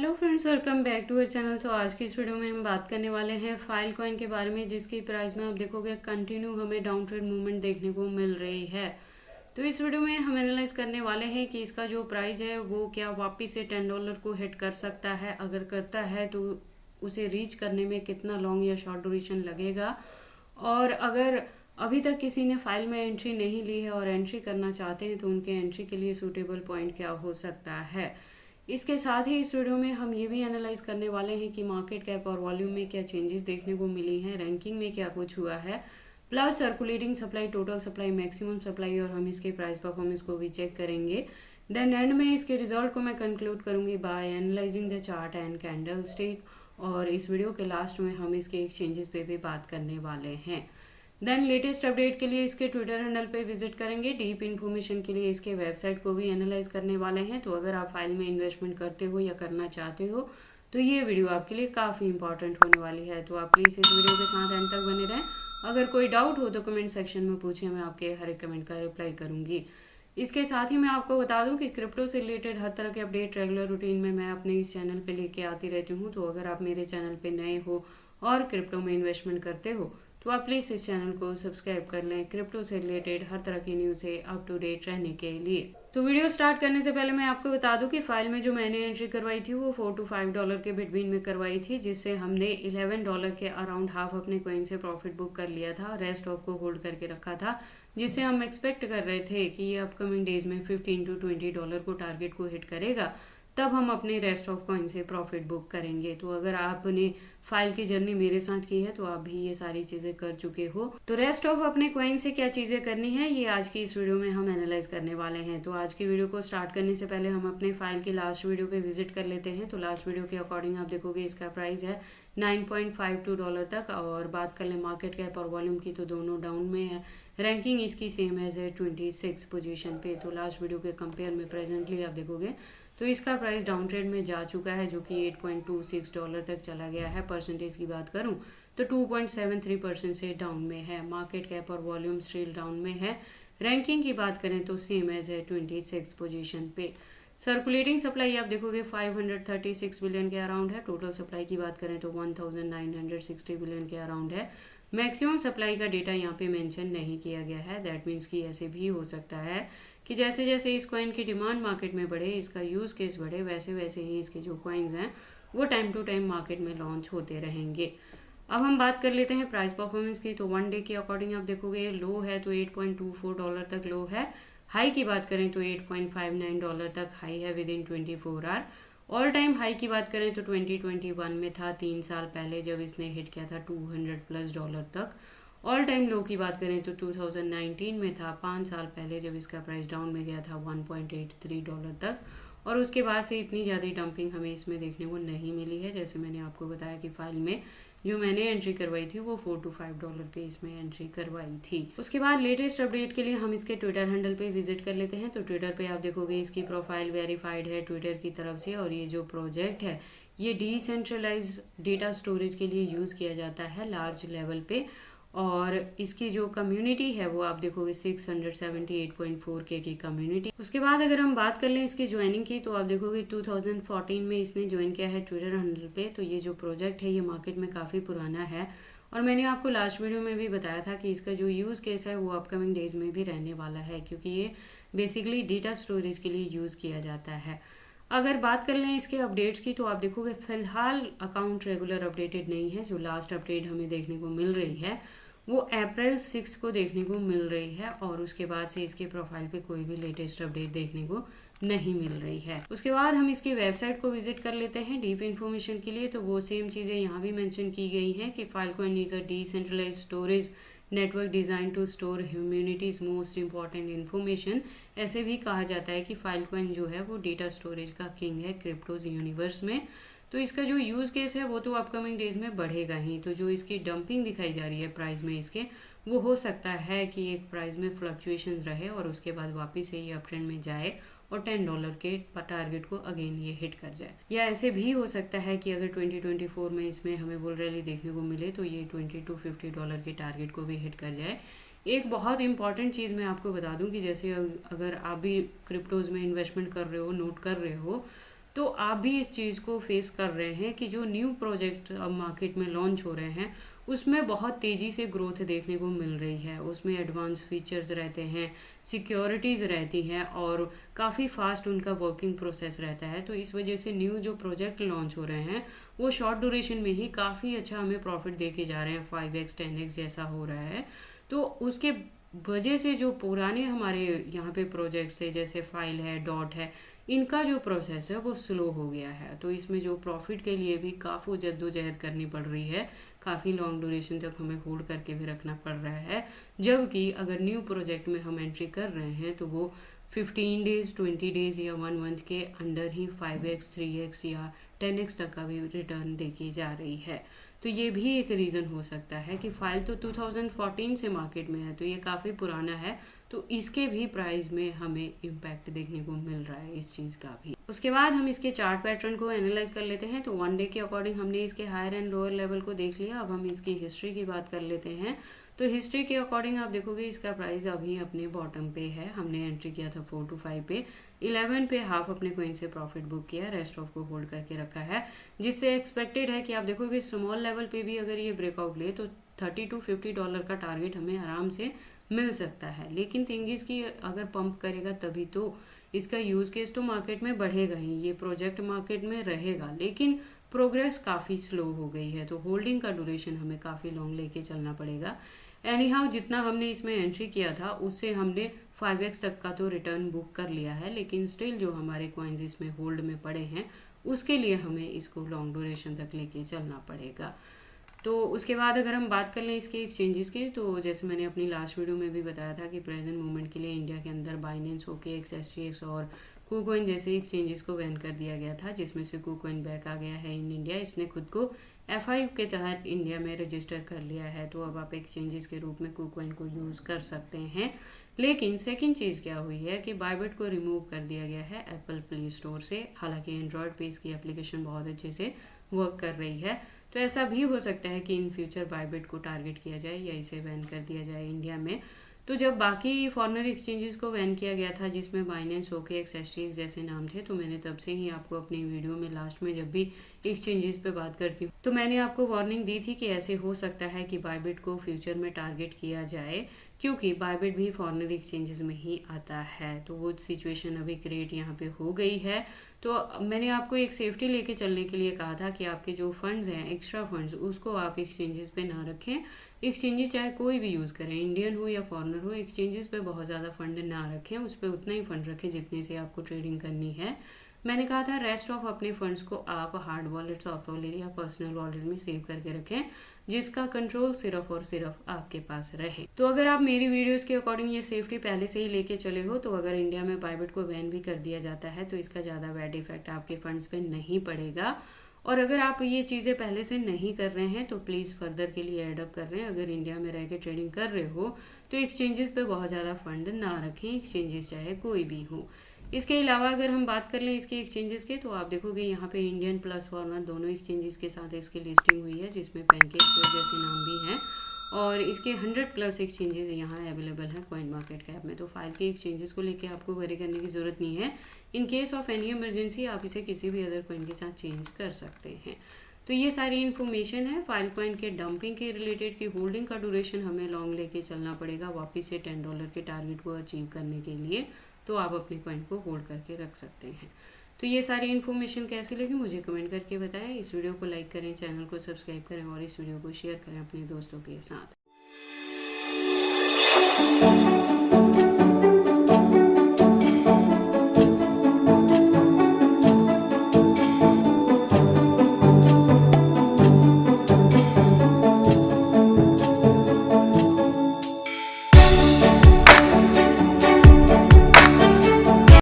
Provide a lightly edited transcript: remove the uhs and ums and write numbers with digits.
Hello friends, welcome back to our channel. तो आज की इस वीडियो में हम बात करने वाले हैं फाइल कॉइन के बारे में, जिसकी प्राइस में आप देखोगे कंटिन्यू हमें डाउन ट्रेड मूवमेंट देखने को मिल रही है। तो इस वीडियो में हम एनालाइज करने वाले हैं कि इसका जो प्राइस है वो क्या वापस से $10 को हिट कर सकता है। अगर करता है तो उसे रीच करने में कितना लॉन्ग या शॉर्ट ड्यूरेशन लगेगा, और अगर अभी तक किसी ने फाइल में एंट्री नहीं ली है और एंट्री करना चाहते हैं तो उनके एंट्री के लिए सूटेबल पॉइंट क्या हो सकता है। इसके साथ ही इस वीडियो में हम ये भी एनालाइज करने वाले हैं कि मार्केट कैप और वॉल्यूम में क्या चेंजेस देखने को मिली हैं, रैंकिंग में क्या कुछ हुआ है, plus circulating supply, total supply, maximum supply, और हम इसके प्राइस परफॉर्मेंस को भी चेक करेंगे। देन एंड में इसके रिजल्ट को मैं कंक्लूड करूंगी by analysing the chart and candlestick, और इस वीडियो के लास्ट में हम इसके एक्सचेंजेस पे भी बात करने वाले हैं। देन लेटेस्ट अपडेट के लिए इसके ट्विटर हैंडल पे विजिट करेंगे। डीप इन्फॉर्मेशन के लिए इसके वेबसाइट को भी एनालाइज करने वाले हैं। तो अगर आप फाइल में इन्वेस्टमेंट करते हो या करना चाहते हो तो ये वीडियो आपके लिए काफ़ी इंपॉर्टेंट होने वाली है। तो आप प्लीज़ इस वीडियो के साथ एंड तक बने रहें। अगर कोई डाउट हो तो कमेंट सेक्शन में पूछें, मैं आपके हर एक कमेंट का रिप्लाई करूंगी। इसके साथ ही मैं आपको बता दूं कि क्रिप्टो से रिलेटेड हर तरह के अपडेट रेगुलर रूटीन में मैं अपने इस चैनल पे लेके आती रहती हूँ। तो अगर आप मेरे चैनल पे नए हो और क्रिप्टो में इन्वेस्टमेंट करते हो तो आप प्लीज़ इस चैनल को सब्सक्राइब कर लें, क्रिप्टो से रिलेटेड हर तरह की न्यूज़ से अप टू डेट रहने के लिए। तो वीडियो स्टार्ट करने से पहले मैं आपको बता दूं कि फाइल में जो मैंने एंट्री करवाई थी वो $4 to $5 के बिटवीन में करवाई थी, जिससे हमने $11 के अराउंड हाफ अपने कॉइन से प्रॉफिट बुक कर लिया था, रेस्ट ऑफ को होल्ड करके रखा था, जिससे हम एक्सपेक्ट कर रहे थे कि ये अपकमिंग डेज में $15 to $20 को टारगेट को हिट करेगा, तब हम अपने रेस्ट ऑफ कॉइन से प्रॉफिट बुक करेंगे। तो अगर आपने फाइल की जर्नी मेरे साथ की है तो आप भी ये सारी चीजें कर चुके हो। तो रेस्ट ऑफ अपने कॉइन से क्या चीजें करनी है ये आज की इस वीडियो में हम एनालाइज करने वाले हैं। तो आज की वीडियो को स्टार्ट करने से पहले हम अपने फाइल के लास्ट वीडियो पे विजिट कर लेते हैं। तो लास्ट वीडियो के अकॉर्डिंग आप देखोगे इसका प्राइस है $9.52 तक, और बात कर ले मार्केट कैप और वॉल्यूम की तो दोनों डाउन में है। रैंकिंग इसकी सेम है 26 पोजीशन पे। तो लास्ट वीडियो के कंपेयर में प्रेजेंटली आप देखोगे तो इसका प्राइस डाउन ट्रेड में जा चुका है, जो कि $8.26 तक चला गया है। परसेंटेज की बात करूं तो 2.73% से डाउन में है। मार्केट कैप और वॉल्यूम स्टिल डाउन में है। रैंकिंग की बात करें तो सेम एज है 26 पोजीशन पे। सर्कुलेटिंग सप्लाई आप देखोगे 536 बिलियन के अराउंड है। टोटल सप्लाई की बात करें तो 1960 बिलियन के अराउंड है। मैक्सिमम सप्लाई का डेटा यहाँ पे मेंशन नहीं किया गया है। दैट मीन्स कि ऐसे भी हो सकता है कि जैसे जैसे इस कॉइन की डिमांड मार्केट में बढ़े, इसका यूज केस बढ़े, वैसे वैसे ही इसके जो कॉइन्स हैं वो टाइम टू टाइम मार्केट में लॉन्च होते रहेंगे। अब हम बात कर लेते हैं प्राइस परफॉर्मेंस की। तो वन डे के अकॉर्डिंग आप देखोगे लो है तो $8.24 तक लो है। हाई की बात करें तो $8.59 तक हाई है within 24 hour. All time high की बात करें तो 2021 में था, 3 साल पहले, जब इसने हिट किया था $200+ तक। ऑल टाइम लो की बात करें तो 2019 में था, 5 साल पहले, जब इसका प्राइस डाउन में गया था $1.83 तक। और उसके बाद से इतनी ज़्यादा डंपिंग हमें इसमें देखने को नहीं मिली है। जैसे मैंने आपको बताया कि फाइल में जो मैंने एंट्री करवाई थी वो $4 to $5 पे इसमें एंट्री करवाई थी। उसके बाद लेटेस्ट अपडेट के लिए हम इसके ट्विटर हैंडल पे विजिट कर लेते हैं। तो ट्विटर पे आप देखोगे इसकी प्रोफाइल वेरीफाइड है ट्विटर की तरफ से, और ये जो प्रोजेक्ट है ये डिसेंट्रलाइज डेटा स्टोरेज के लिए यूज़ किया जाता है लार्ज लेवल पे। और इसकी जो कम्युनिटी है वो आप देखोगे 678.4K की कम्युनिटी। उसके बाद अगर हम बात कर लें इसकी ज्वाइनिंग की तो आप देखोगे 2014 में इसने ज्वाइन किया है ट्विटर हैंडल पे। तो ये जो प्रोजेक्ट है ये मार्केट में काफ़ी पुराना है, और मैंने आपको लास्ट वीडियो में भी बताया था कि इसका जो यूज़ केस है वो अपकमिंग डेज में भी रहने वाला है, क्योंकि ये बेसिकली डेटा स्टोरेज के लिए यूज़ किया जाता है। अगर बात कर लें इसके अपडेट्स की तो आप देखोगे फिलहाल अकाउंट रेगुलर अपडेटेड नहीं है। जो लास्ट अपडेट हमें देखने को मिल रही है वो अप्रैल 6 को देखने को मिल रही है, और उसके बाद से इसके प्रोफाइल पे कोई भी लेटेस्ट अपडेट देखने को नहीं मिल रही है। उसके बाद हम इसकी वेबसाइट को विजिट कर लेते हैं डीप इन्फॉर्मेशन के लिए। तो वो सेम चीज़ें यहाँ भी मेंशन की गई हैं कि Filecoin is a decentralised storage network design to store humanity's most important information. ऐसे भी कहा जाता है कि फाइलकॉइन जो है वो डेटा स्टोरेज का किंग है क्रिप्टोज यूनिवर्स में। तो इसका जो यूज़ केस है वो तो अपकमिंग डेज में बढ़ेगा ही। तो जो इसकी डंपिंग दिखाई जा रही है प्राइस में इसके, वो हो सकता है कि एक प्राइस में फ्लक्चुएशन रहे और उसके बाद वापस से ये अप ट्रेंड में जाए और $10 के टारगेट को अगेन ये हिट कर जाए। या ऐसे भी हो सकता है कि अगर 2024 में इसमें हमें बुल रैली देखने को मिले तो ये $20 to $50 के टारगेट को भी हिट कर जाए। एक बहुत इंपॉर्टेंट चीज़ मैं आपको बता दूं कि जैसे अगर आप भी क्रिप्टोज में इन्वेस्टमेंट कर रहे हो, नोट कर रहे हो, तो आप भी इस चीज़ को फेस कर रहे हैं कि जो न्यू प्रोजेक्ट अब मार्केट में लॉन्च हो रहे हैं उसमें बहुत तेज़ी से ग्रोथ देखने को मिल रही है। उसमें एडवांस फीचर्स रहते हैं, सिक्योरिटीज़ रहती हैं और काफ़ी फास्ट उनका वर्किंग प्रोसेस रहता है। तो इस वजह से न्यू जो प्रोजेक्ट लॉन्च हो रहे हैं वो शॉर्ट ड्यूरेशन में ही काफ़ी अच्छा हमें प्रॉफिट दे के जा रहे हैं, 5x 10x जैसा हो रहा है। तो उसके वजह से जो पुराने हमारे यहाँ पे प्रोजेक्ट्स है जैसे फाइल है, डॉट है, इनका जो प्रोसेस है वो स्लो हो गया है। तो इसमें जो प्रॉफिट के लिए भी काफ़ी जद्दोजहद करनी पड़ रही है, काफ़ी लॉन्ग ड्यूरेशन तक हमें होल्ड करके भी रखना पड़ रहा है। जबकि अगर न्यू प्रोजेक्ट में हम एंट्री कर रहे हैं तो वो 15 डेज, 20 डेज या 1 मंथ के अंडर ही 5x 3x या 10x तक का भी रिटर्न देखी जा रही है। तो ये भी एक रीज़न हो सकता है कि फ़ाइल तो 2014 से मार्केट में है, तो ये काफ़ी पुराना है। तो इसके भी प्राइस में हमें इम्पैक्ट देखने को मिल रहा है इस चीज़ का भी। उसके बाद हम इसके चार्ट पैटर्न को एनालाइज कर लेते हैं। तो 1 डे के अकॉर्डिंग हमने इसके हायर एंड लोअर लेवल को देख लिया। अब हम इसकी हिस्ट्री की बात कर लेते हैं। तो हिस्ट्री के अकॉर्डिंग आप देखोगे इसका प्राइस अभी अपने बॉटम पे है। हमने एंट्री किया था 4 to 5 पे, 11 पे हाफ अपने कोइन से प्रॉफिट बुक किया, रेस्ट ऑफ को होल्ड करके रखा है, जिससे एक्सपेक्टेड है कि आप देखोगे स्मॉल लेवल पे भी अगर ये ब्रेकआउट ले तो $30 to $50 का टारगेट हमें आराम से मिल सकता है। लेकिन थिंग इज कि अगर पंप करेगा तभी तो इसका यूज केस तो मार्केट में बढ़ेगा ही, ये प्रोजेक्ट मार्केट में रहेगा, लेकिन प्रोग्रेस काफ़ी स्लो हो गई है। तो होल्डिंग का ड्यूरेशन हमें काफ़ी लॉन्ग लेके चलना पड़ेगा। एनी हाउ जितना हमने इसमें एंट्री किया था उससे हमने 5x तक का तो रिटर्न बुक कर लिया है, लेकिन स्टिल जो हमारे कॉइन्स इसमें होल्ड में पड़े हैं उसके लिए हमें इसको लॉन्ग ड्यूरेशन तक लेके चलना पड़ेगा। तो उसके बाद अगर हम बात कर लें इसके एक्सचेंजेस की, तो जैसे मैंने अपनी लास्ट वीडियो में भी बताया था कि प्रेजेंट मोमेंट के लिए इंडिया के अंदर बाइनेंस, OKX, SGX और KuCoin जैसे एक्सचेंजेस को बैन कर दिया गया था, जिसमें से KuCoin बैक आ गया है इन इंडिया। इसने खुद को F5 के तहत इंडिया में रजिस्टर कर लिया है। तो अब आप एक्सचेंजेस के रूप में KuCoin को यूज़ कर सकते हैं। लेकिन सेकंड चीज़ क्या हुई है कि बाइबिट को रिमूव कर दिया गया है एप्पल प्ले स्टोर से। हालांकि एंड्रॉयड पे इसकी एप्लीकेशन बहुत अच्छे से वर्क कर रही है। तो ऐसा भी हो सकता है कि इन फ्यूचर बाइबिट को टारगेट किया जाए या इसे बैन कर दिया जाए इंडिया में। तो जब बाकी फॉरेनर एक्सचेंजेस को बैन किया गया था जिसमें बाइनेंस, OKX, SGX जैसे नाम थे, तो मैंने तब से ही आपको अपनी वीडियो में लास्ट में जब भी एक्सचेंजेस पे बात करती हूँ तो मैंने आपको वार्निंग दी थी कि ऐसे हो सकता है कि बाइबिट को फ्यूचर में टारगेट किया जाए, क्योंकि बाइबिट भी फॉरेनर एक्सचेंजेस में ही आता है। तो वो सिचुएशन अभी क्रिएट यहाँ पे हो गई है। तो मैंने आपको एक सेफ्टी लेके चलने के लिए कहा था कि आपके जो फंड्स हैं, एक्स्ट्रा फंड्स, उसको आप एक्सचेंजेस पे ना रखें। एक्सचेंजेस चाहे कोई भी यूज़ करें, इंडियन हो या फॉरेनर हो, एक्सचेंजेस पे बहुत ज़्यादा फंड ना रखें, उस पर उतना ही फंड रखें जितने से आपको ट्रेडिंग करनी है। मैंने कहा था रेस्ट ऑफ अपने फंड्स को आप हार्ड वॉलेट, सॉफ्ट वॉलेट या पर्सनल वॉलेट में सेव करके रखें, जिसका कंट्रोल सिर्फ और सिर्फ आपके पास रहे। तो अगर आप मेरी वीडियोस के अकॉर्डिंग ये सेफ्टी पहले से ही लेके चले हो, तो अगर इंडिया में बाइबिट को बैन भी कर दिया जाता है तो इसका ज़्यादा बैड इफेक्ट आपके फंड्स पे नहीं पड़ेगा। और अगर आप ये चीज़ें पहले से नहीं कर रहे हैं तो प्लीज़ फर्दर के लिए एडअप कर रहे हैं। अगर इंडिया में रह के ट्रेडिंग कर रहे हो तो एक्सचेंजेस पे बहुत ज़्यादा फंड ना रखें, एक्सचेंजेस चाहे कोई भी हो। इसके अलावा अगर हम बात कर लें इसके एक्सचेंजेस के, तो आप देखोगे यहाँ पे इंडियन प्लस फॉरेनर दोनों एक्सचेंजेस के साथ इसकी लिस्टिंग हुई है, जिसमें पैनकेक जैसे नाम भी हैं। और इसके 100+ एक्सचेंजेस यहाँ अवेलेबल हैं कॉइन मार्केट कैप में। तो फाइल के एक्सचेंजेस को लेके आपको वरी करने की ज़रूरत नहीं है। In case of any emergency आप इसे किसी भी अदर कॉइन के साथ चेंज कर सकते हैं। तो ये सारी इन्फॉर्मेशन है फाइल कॉइन के डंपिंग के रिलेटेड की होल्डिंग का ड्यूरेशन हमें लॉन्ग लेके चलना पड़ेगा वापस से $10 के टारगेट को अचीव करने के लिए। तो आप अपने कॉइन को होल्ड करके रख सकते हैं। तो ये सारी इन्फॉर्मेशन कैसी लगी मुझे कमेंट करके बताएं। इस वीडियो को लाइक करें, चैनल को सब्सक्राइब करें और इस वीडियो को शेयर करें अपने दोस्तों के साथ।